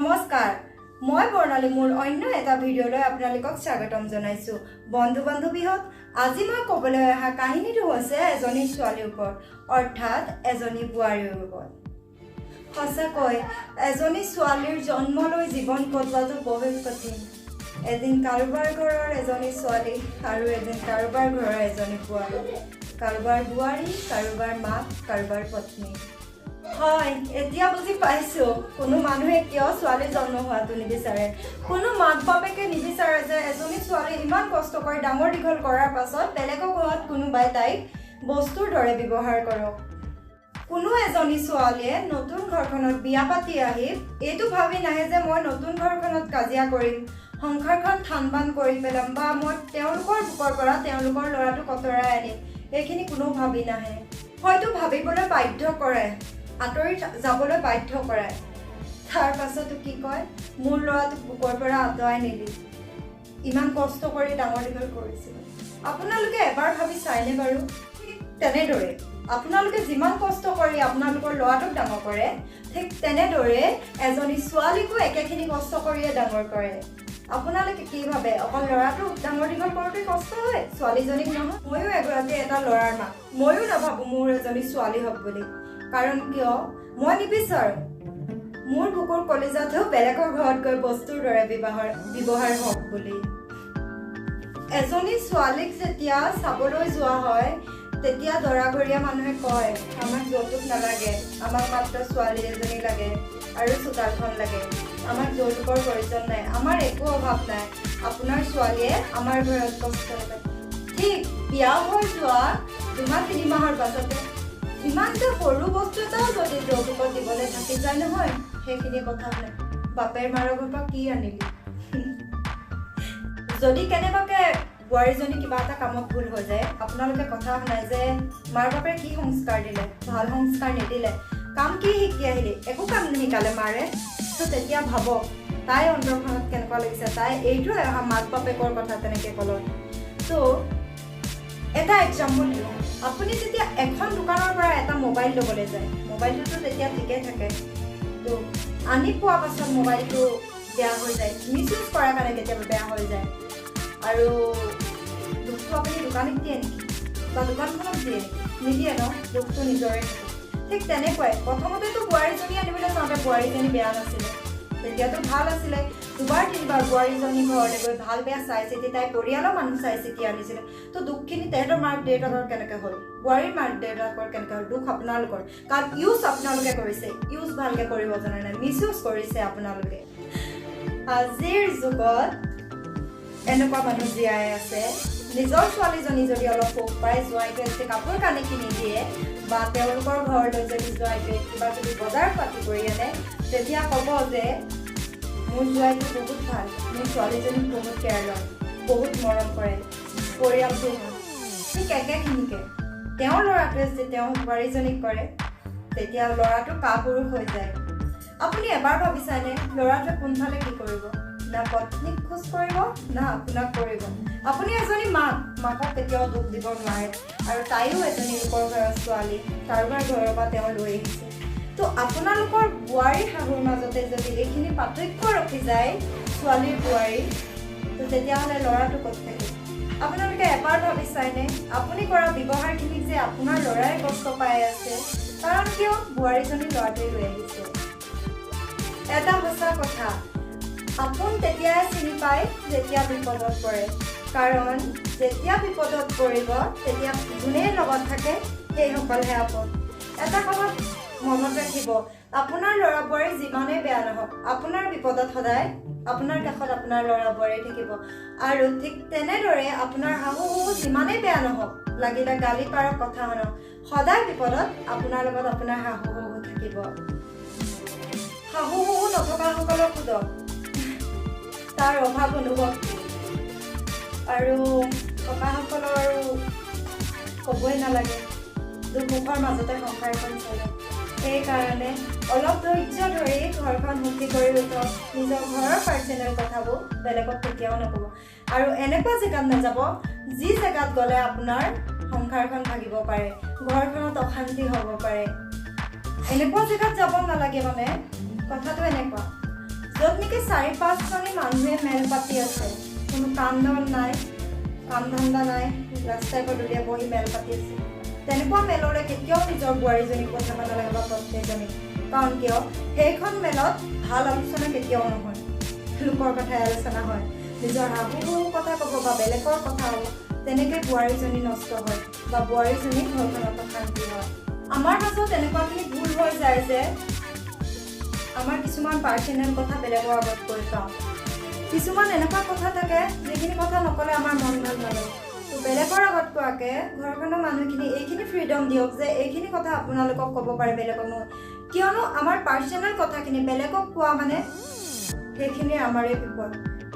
নমস্কাৰ মই বৰ্ণালী মোৰ অন্য এটা ভিডিঅ'লৈ আপোনালোকক স্বাগতম জনাইছো বন্ধু বান্ধৱীহত আজি মই ক'বলৈ অহা কাহিনীটো হৈছে এজনী ছোৱালীৰ ওপৰত অৰ্থাৎ এজনী বোৱাৰীৰ ওপৰত সঁচাকৈ এজনী ছোৱালীৰ জন্মলৈ জীৱন কটোৱাটো বহুত কঠিন এদিন কাৰোবাৰ ঘৰৰ এজনী ছোৱালী আৰু এদিন কাৰোবাৰ ঘৰৰ এজনী বোৱাৰী কাৰোবাৰ বোৱাৰী কাৰোবাৰ মাক কাৰোবাৰ পত্নী হয় এতিয়া বুজি পাইছো কোনো মানুহে কিয় ছোৱালী জন্ম হোৱাটো নিবিচাৰে কোনো মাক বাপেকে নিবিচাৰে যে এজনী ছোৱালী ইমান কষ্ট কৰি ডাঙৰ দীঘল কৰাৰ পাছত বেলেগৰ ঘৰত কোনোবাই তাইক বস্তুৰ দৰে ব্যৱহাৰ কৰক কোনো এজনী ছোৱালীয়ে নতুন ঘৰখনত বিয়া পাতি আহি এইটো ভাবি নাহে যে মই নতুন ঘৰখনত কাজিয়া কৰিম সংসাৰখন থান-বান কৰি পেলাম বা মই তেওঁলোকৰ বুকৰ পৰা তেওঁলোকৰ ল'ৰাটোক আঁতৰাই আনিম এইখিনি কোনো ভাবি নাহে হয়তো ভাবিবলৈ বাধ্য কৰে আঁতৰি যাবলৈ বাধ্য কৰে তাৰ পাছতো কি কয় মোৰ ল'ৰাটোক বুকৰ পৰা আঁতৰাই নিলি ইমান কষ্ট কৰি ডাঙৰ দীঘল কৰিছিল আপোনালোকে এবাৰ ভাবি চাইনে বাৰু তেনেদৰে আপোনালোকে যিমান কষ্ট কৰি আপোনালোকৰ ল'ৰাটোক ডাঙৰ কৰে ঠিক তেনেদৰে এজনী ছোৱালীকো একেখিনি কষ্ট কৰিয়ে ডাঙৰ কৰে আপোনালোকে কি ভাবে অকল ল'ৰাটোক ডাঙৰ দীঘল কৰোঁতে কষ্ট হয় ছোৱালীজনীক নহয় ময়ো এগৰাকী এটা ল'ৰাৰ মাক ময়ো নাভাবোঁ মোৰ এজনী ছোৱালী হওক বুলি কাৰণ কিয় মই নিবিচাৰোঁ মোৰ বুকুৰ কলিজাটো বেলেগৰ ঘৰত গৈ বস্তুৰ দৰে ব্যৱহাৰ হওক বুলি এজনী ছোৱালীক যেতিয়া চাবলৈ যোৱা হয় তেতিয়া দৰাঘৰীয়া মানুহে কয় আমাক যৌতুক নালাগে আমাক মাত্ৰ ছোৱালী এজনী লাগে আৰু চোতালখন লাগে আমাক যৌতুকৰ প্ৰয়োজন নাই আমাৰ একো অভাৱ নাই আপোনাৰ ছোৱালীয়ে আমাৰ ঘৰত কষ্ট নাপায় ঠিক বিয়া হৈ যোৱা 2-3 মাহৰ পাছতে ইমান যে সৰু বস্তু এটাও যদি যৌতুকত দিবলৈ থাকি যায় নহয় সেইখিনি কথা নাই বাপেৰ মাৰৰ ঘৰৰ পৰা কি আনিলি যদি কেনেবাকে বোৱাৰীজনী কিবা এটা কামত ভুল হৈ যায় আপোনালোকে কথা শুনাই যে মাৰ বাপে কি সংস্কাৰ দিলে ভাল সংস্কাৰ নিদিলে কাম কি শিকি আহিলি একো কাম নিশিকালে মাৰে তো তেতিয়া ভাবক তাই অন্তৰখনত কেনেকুৱা লাগিছে তাই এইটো মাক বাপেকৰ কথা তেনেকৈ ক'লত তো এটা এক্সাম্পল দিওঁ আপুনি যেতিয়া এখন দোকানৰ পৰা এটা মোবাইল ল'বলৈ যায় মোবাইলটোতো তেতিয়া ঠিকে থাকে তো আনি পোৱাৰ পাছত মোবাইলটো বেয়া হৈ যায় মিছ ইউজ কৰাৰ কাৰণে কেতিয়াবা বেয়া হৈ যায় আৰু দুখটো আপুনি দোকানীক দিয়ে নেকি বা দোকানখনক দিয়ে নেকি নিদিয়ে ন দুখটো নিজৰে ঠিক তেনেকুৱাই প্ৰথমতেতো বোৱাৰীজনী আনিবলৈ যাওঁতে বোৱাৰীজনী বেয়া নাছিলে তেতিয়াতো ভাল আছিলে 2-3বাৰ বোৱাৰীজনী ঘৰলৈ গৈ ভাল বেয়া চাই চিতি তাই পৰিয়ালৰ মানুহ চাই চিতি আনিছিলে তো দুখখিনি তেহেঁতৰ মাক দেউতাকৰ কেনেকৈ হ'ল বোৱাৰীৰ মাক দেউতাকৰ কেনেকৈ হ'ল দুখ আপোনালোকৰ কাৰণ ইউজ আপোনালোকে কৰিছে ইউজ ভালকৈ কৰিব জনা নাই মিছ ইউজ কৰিছে আপোনালোকে আজিৰ যুগত এনেকুৱা মানুহ জীয়াই আছে নিজৰ ছোৱালীজনী যদি অলপ সুখ পায় জোৱাইটোৱে যদি কাপোৰ কানি কিনি দিয়ে বা তেওঁলোকৰ ঘৰলৈ যদি জোৱাইটোৱে কিবা যদি বজাৰ পাতি কৰি আনে তেতিয়া ক'ব যে মোৰ জোৱাইটো বহুত ভাল মোৰ ছোৱালীজনীক বহুত কেয়াৰ লয় বহুত মৰম কৰে পৰিয়ালটো ঠিক একেখিনিকে তেওঁৰ ল'ৰাটোৱে যদি তেওঁ বোৱাৰীজনীক কৰে তেতিয়া ল'ৰাটো কাপুৰুষ হৈ যায় আপুনি এবাৰ ভাবি চাইনে ল'ৰাটোৱে কোনফালে কি কৰিব না পত্নীক খোজ কৰিব না আপোনাক কৰিব আপুনি এজনী মাকক কেতিয়াও দুখ দিব নোৱাৰে আৰু তাইও এজনী লোকৰ ঘৰৰ ছোৱালী কাৰোবাৰ ঘৰৰ পৰা তেওঁ লৈ আহিছে তো আপোনালোকৰ বোৱাৰী শাহুৰ মাজতে যদি এইখিনি পাৰ্থক্য ৰখি যায় ছোৱালীৰ বোৱাৰী তো তেতিয়াহ'লে ল'ৰাটো ক'ত থাকিব আপোনালোকে এবাৰ ভাবি চাইনে আপুনি কৰা ব্যৱহাৰখিনিক যে আপোনাৰ ল'ৰাই কষ্ট পাই আছে কাৰণ কিয় বোৱাৰীজনী ল'ৰাটোৱে লৈ আহিছে এটা সঁচা কথা আপোন তেতিয়াই চিনি পায় যেতিয়া বিপদত পৰে কাৰণ যেতিয়া বিপদত পৰিব তেতিয়া যোনে লগত থাকে সেইসকলহে আপোন এটা কথা মনত ৰাখিব আপোনাৰ ল'ৰা বোৱাৰী যিমানেই বেয়া নহওক আপোনাৰ বিপদত সদায় আপোনাৰ কাষত আপোনাৰ ল'ৰা বোৱাৰী থাকিব আৰু ঠিক তেনেদৰে আপোনাৰ শাহু শহু যিমানেই বেয়া নহওক লাগিলে গালি পাৰক কথা শুনক সদায় বিপদত আপোনাৰ লগত আপোনাৰ শাহু শহু থাকিব শাহু শহু নথকাসকলক সোধক তাৰ অভাৱ অনুভৱ আৰু ককাসকলৰ আৰু ক'বই নালাগে দুখৰ মাজতে সংসাৰখন চলে সেইকাৰণে অলপ ধৈৰ্য ধৰি ঘৰখন সুখী কৰি উঠক নিজৰ ঘৰৰ পাৰ্চনেল কথাবোৰ বেলেগক কেতিয়াও নক'ব আৰু এনেকুৱা জেগাত নাযাব যি জেগাত গ'লে আপোনাৰ সংসাৰখন ভাগিব পাৰে ঘৰখনত অশান্তি হ'ব পাৰে এনেকুৱা জেগাত যাব নালাগে মানে কথাটো এনেকুৱা য'ত নেকি 4-5জনী মানুহে মেল পাতি আছে, কোনো কাম নাই, কাম ধান্দা নাই, ৰাস্তাই পদূলিয়ে বহি মেল পাতি আছে। তেনেকুৱা মেলৰে কেতিয়াও নিজৰ বোৱাৰীজনীক পঠাব নালাগে বা পত্নীজনীক। কাৰণ কিয় সেইখন মেলত ভাল আলোচনা কেতিয়াও নহয়, লোকৰ কথাই আলোচনা হয়, নিজৰ শাহুৰ কথা ক'ব বা বেলেগৰ কথা হ'ব। তেনেকৈ বোৱাৰীজনী নষ্ট হয় বা বোৱাৰীজনী ঘৰখনত অশান্তি হয়। আমাৰ মাজত এনেকুৱাখিনি ভুল হৈ যায় যে আমাৰ কিছুমান পাৰ্চনেল কথা বেলেগৰ আগত কৈ পাওঁ। কিছুমান এনেকুৱা কথা থাকে যিখিনি কথা নক'লে আমাৰ মন ভাল নালাগে। তো বেলেগৰ আগত কোৱাকৈ ঘৰখনৰ মানুহখিনি এইখিনি ফ্ৰীডম দিয়ক যে এইখিনি কথা আপোনালোকক ক'ব পাৰে, বেলেগক নহয়। কিয়নো আমাৰ পাৰ্চনেল কথাখিনি বেলেগক কোৱা মানে সেইখিনি আমাৰেই বিপদ,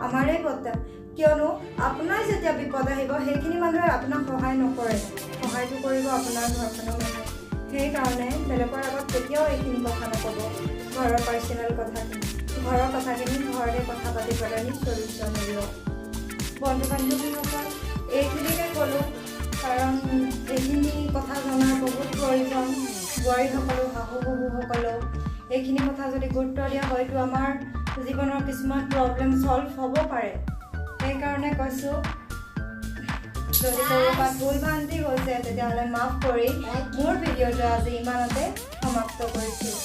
আমাৰেই বদনাম। কিয়নো আপোনাৰ যেতিয়া বিপদ আহিব সেইখিনি মানুহে আপোনাক সহায় নকৰে, সহায়টো কৰিব আপোনাৰ ঘৰখনৰ মানুহে। সেইকাৰণে বেলেগৰ আগত কেতিয়াও এইখিনি কথা নক'ব। ঘৰৰ পাৰ্চনেল কথাখিনি, ঘৰৰ কথাখিনি ঘৰতে কথা পাতি পেলাই চলিউশ্যন উলিয়াওক। বন্ধু বান্ধৱীসকল এইখিনিকে ক'লোঁ, কাৰণ এইখিনি কথা জনাৰ বহুত প্ৰয়োজন। বোৱাৰীসকলো শাহু শহুসকলেও এইখিনি কথা যদি গুৰুত্ব দিয়া হয়তো আমাৰ জীৱনৰ কিছুমান প্ৰব্লেম ছল্ভ হ'ব পাৰে। সেইকাৰণে কৈছোঁ, যদি ক'ৰবাত ভুল ভ্ৰান্তি হৈছে তেতিয়াহ'লে মাফ কৰি মোৰ ভিডিঅ'টো আজি ইমানতে সমাপ্ত কৰিছোঁ।